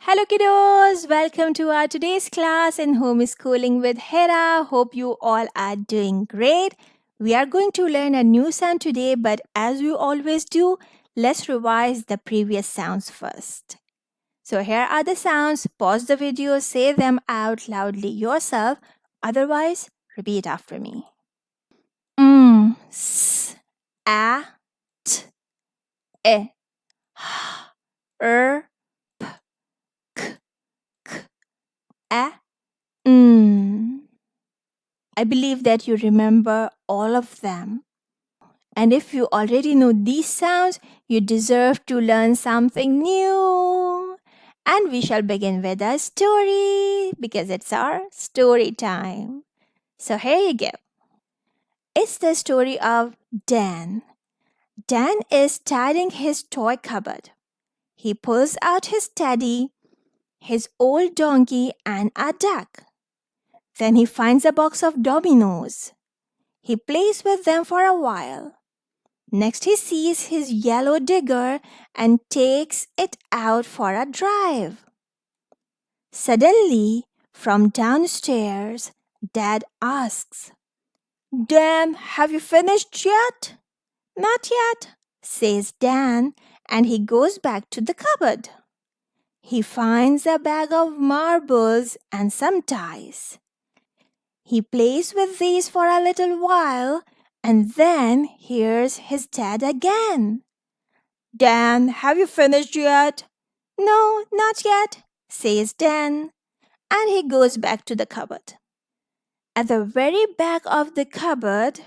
Hello kiddos, welcome to our today's class in Homeschooling with Hera. Hope you all are doing great. We are going to learn a new sound today, but as we always do, let's revise the previous sounds first. So here are the sounds. Pause the video, say them out loudly yourself. Otherwise, repeat after me. S, a, t, e, h, r, k, a, I believe that you remember all of them. And if you already know these sounds, you deserve to learn something new. And we shall begin with a story because it's our story time. So here you go. It's the story of Dan. Dan is tidying his toy cupboard. He pulls out his teddy, his old donkey, and a duck. Then he finds a box of dominoes. He plays with them for a while. Next, he sees his yellow digger and takes it out for a drive. Suddenly, from downstairs, Dad asks, Dan, have you finished yet? Not yet, says Dan, and he goes back to the cupboard. He finds a bag of marbles and some ties. He plays with these for a little while and then hears his dad again. Dan, have you finished yet? No, not yet, says Dan, and he goes back to the cupboard. At the very back of the cupboard,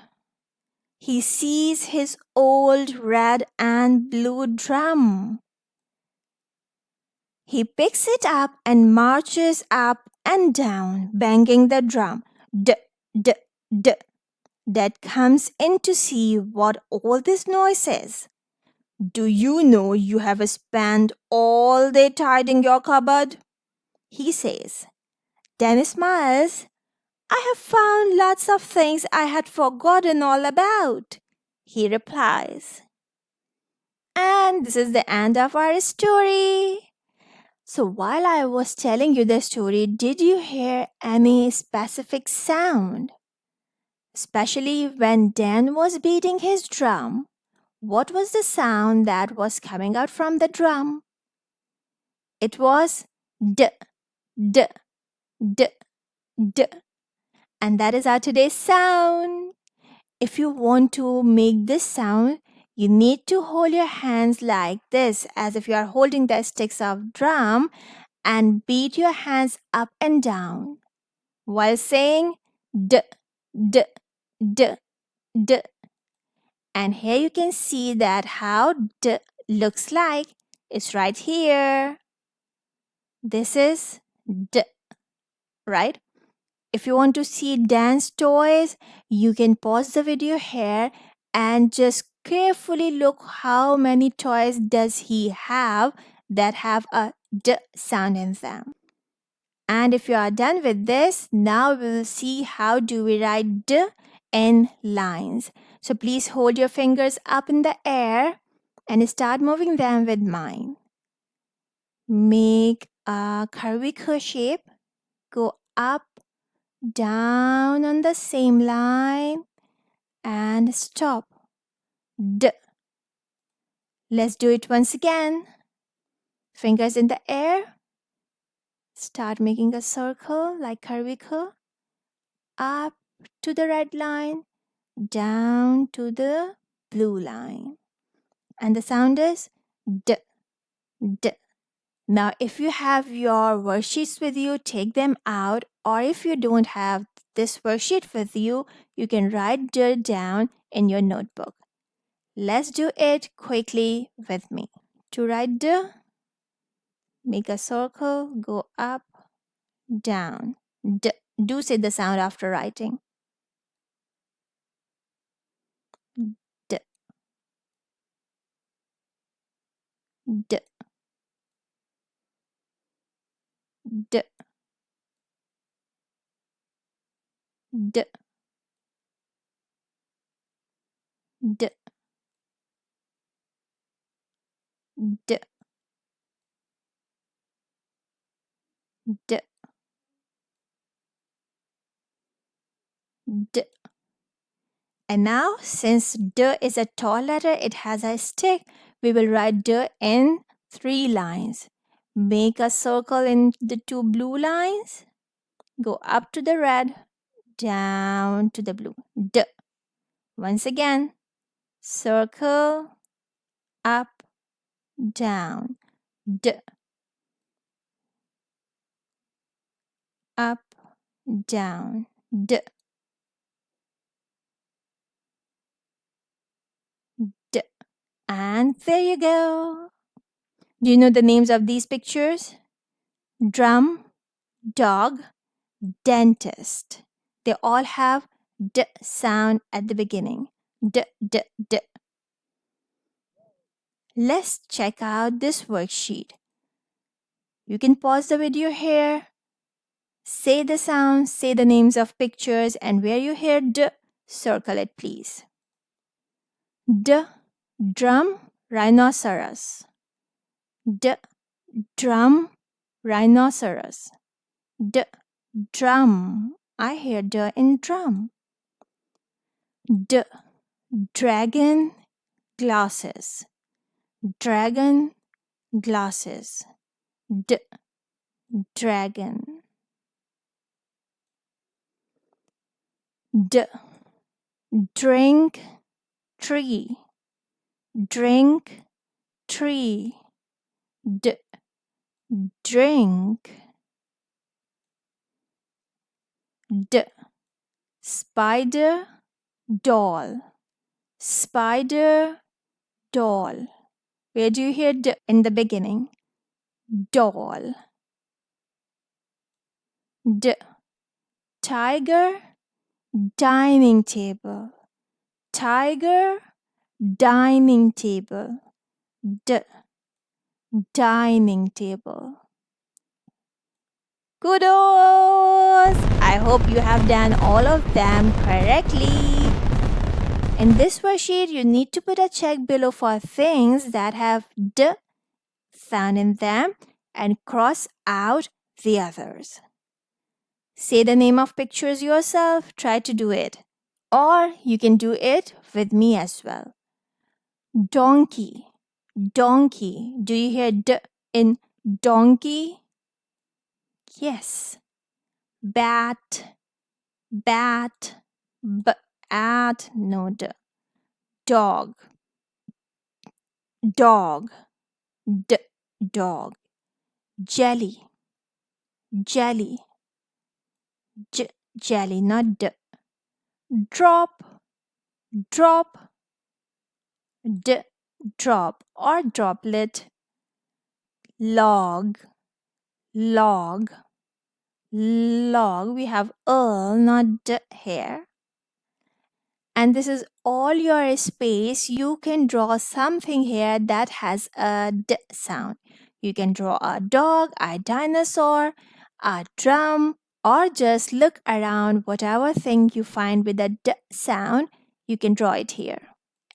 he sees his old red and blue drum. He picks it up and marches up and down, banging the drum. D, d, d. Dad comes in to see what all this noise is. Do you know you have spent all day tidying your cupboard? He says. Dan smiles. I have found lots of things I had forgotten all about, he replies. And this is the end of our story. So while I was telling you the story, did you hear any specific sound? Especially when Dan was beating his drum. What was the sound that was coming out from the drum? It was d, d, d, d. And that is our today's sound. If you want to make this sound, you need to hold your hands like this, as if you are holding the sticks of drum, and beat your hands up and down while saying d, d, d, d. And here you can see that how D looks like. It's right here. This is D, right? If you want to see Dan's toys, you can pause the video here and just carefully look how many toys does he have that have a D sound in them. And if you are done with this, now we will see how do we write D in lines. So please hold your fingers up in the air and start moving them with mine. Make a curvy shape. Go up, down on the same line and stop. D. Let's do it once again. Fingers in the air. Start making a circle like curvy curl. Up to the red line, down to the blue line. And the sound is D, D. Now, if you have your worksheets with you, take them out. Or if you don't have this worksheet with you, you can write D down in your notebook. Let's do it quickly with me. To write D, make a circle, go up, down. D. Do say the sound after writing. D, D, D, D, D, D, D, D. And now, since D is a tall letter, it has a stick. We will write D in 3 lines. Make a circle in the 2 blue lines. Go up to the red, down to the blue. D. Once again, circle, up, down. D. Up, down. D. D. And there you go. Do you know the names of these pictures? Drum, dog, dentist. They all have D sound at the beginning. D, D, D. Let's check out this worksheet. You can pause the video here. Say the sounds, say the names of pictures, and where you hear D, circle it please. D, drum, rhinoceros. D, drum, rhinoceros. D, drum. I hear D in drum. D, dragon, glasses. Dragon, glasses. D, dragon. D, drink, tree. Drink, tree. D, drink. D, spider, doll. Spider, doll. Where do you hear D in the beginning? Doll. D, tiger, dining table. Tiger, dining table. D, dining table. Kudos! I hope you have done all of them correctly. In this worksheet, you need to put a check below for things that have D sound in them and cross out the others. Say the name of pictures yourself. Try to do it. Or you can do it with me as well. Donkey. Donkey. Do you hear D in donkey? Yes. Bat. Bat. Bat. No D. Dog. Dog. D. Dog. Jelly. Jelly. Jelly, not D. Drop. Drop. D. Drop or droplet. Log. Log. Log. We have not D here. And this is all your space. You can draw something here that has a D sound. You can draw a dog, a dinosaur, a drum, or just look around. Whatever thing you find with a D sound, you can draw it here.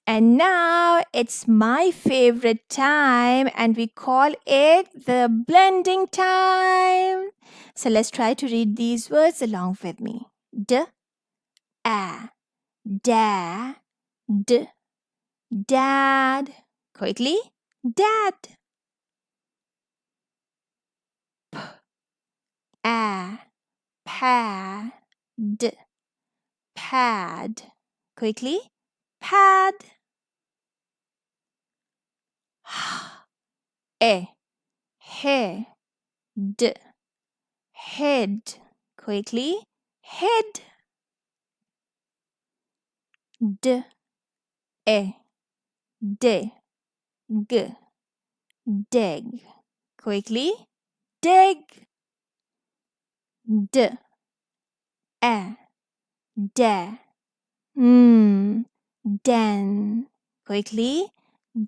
And now it's my favorite time, and we call it the blending time. So let's try to read these words along with me. D, a, da, d, dad. Quickly, dad. P, a, pad, pad. Quickly, pad. E, he, d, head. Quickly, head. D, e, d, g, dig. Quickly, dig. D, e, da, den. Quickly,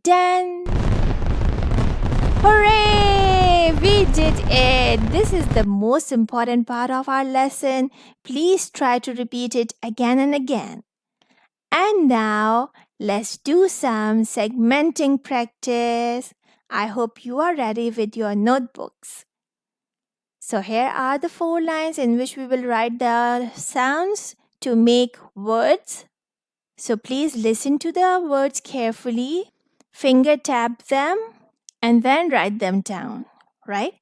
den. Hooray! We did it! This is the most important part of our lesson. Please try to repeat it again and again. And now, let's do some segmenting practice. I hope you are ready with your notebooks. So here are the 4 lines in which we will write the sounds to make words. So please listen to the words carefully, finger tap them, and then write them down, right?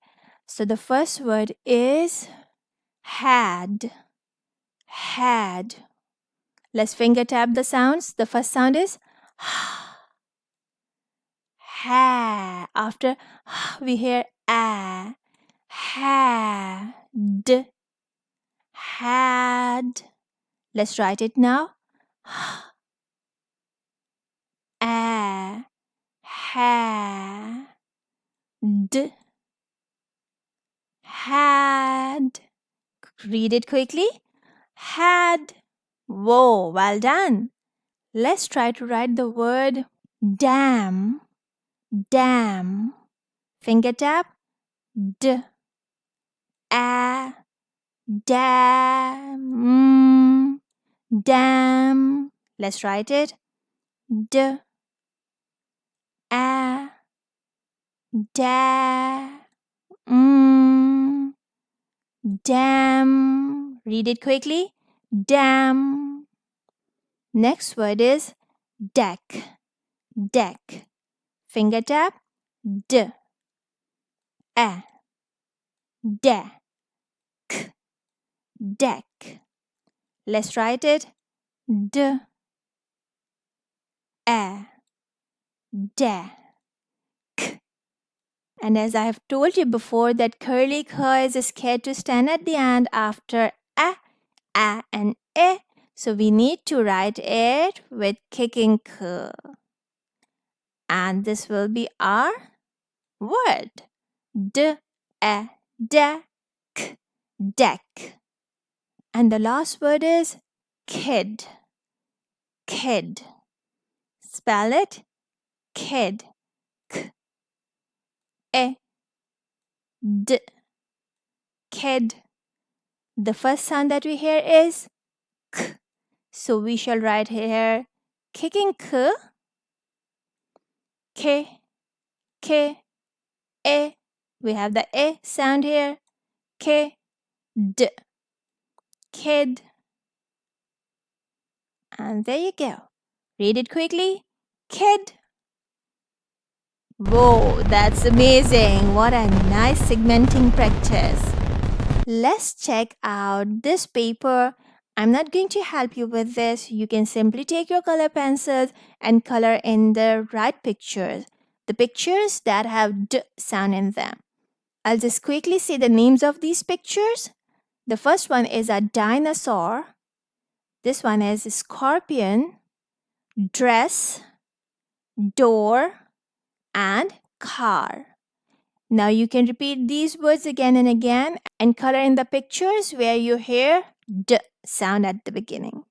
So the first word is had. Had. Let's finger tap the sounds. The first sound is ha. After we hear a. Had. Had. Let's write it now. A. Had. Had. Read it quickly. Had. Whoa, well done. Let's try to write the word dam. Dam. Finger tap. D. A. Dam. Dam. Let's write it. D. A. Da. Dam. Read it quickly. Dam. Next word is deck. Deck. Finger tap. D. A. Deck. Deck. Let's write it. D. A. Deck. And as I have told you before, that curly k is scared to stand at the end after a, and e. So we need to write it with kicking k. And this will be our word. D, a, deck. Deck. And the last word is kid. Kid. Spell it. Kid. K. E. D. Kid. The first sound that we hear is k. So we shall write here kicking k. K. K. E. We have the e sound here. K. D. Kid. And there you go. Read it quickly. Kid. Whoa, that's amazing. What a nice segmenting practice. Let's check out this paper. I'm not going to help you with this. You can simply take your color pencils and color in the right pictures. The pictures that have D sound in them. I'll just quickly say the names of these pictures. The first one is a dinosaur. This one is a scorpion, dress, door, and car. Now you can repeat these words again and again and color in the pictures where you hear D sound at the beginning.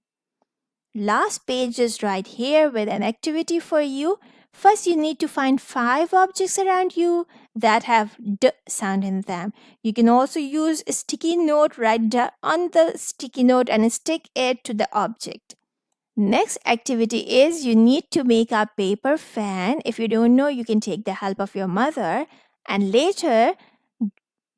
Last page is right here with an activity for you. First, you need to find 5 objects around you that have D sound in them. You can also use a sticky note, write D on the sticky note and stick it to the object. Next activity is you need to make a paper fan. If you don't know, you can take the help of your mother and later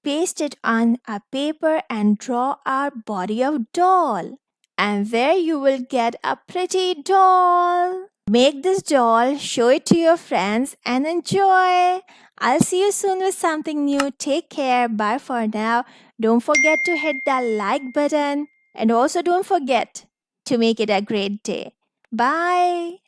paste it on a paper and draw our body of doll. And there you will get a pretty doll. Make this doll, show it to your friends and enjoy. I'll see you soon with something new. Take care. Bye for now. Don't forget to hit that like button and also don't forget to make it a great day. Bye.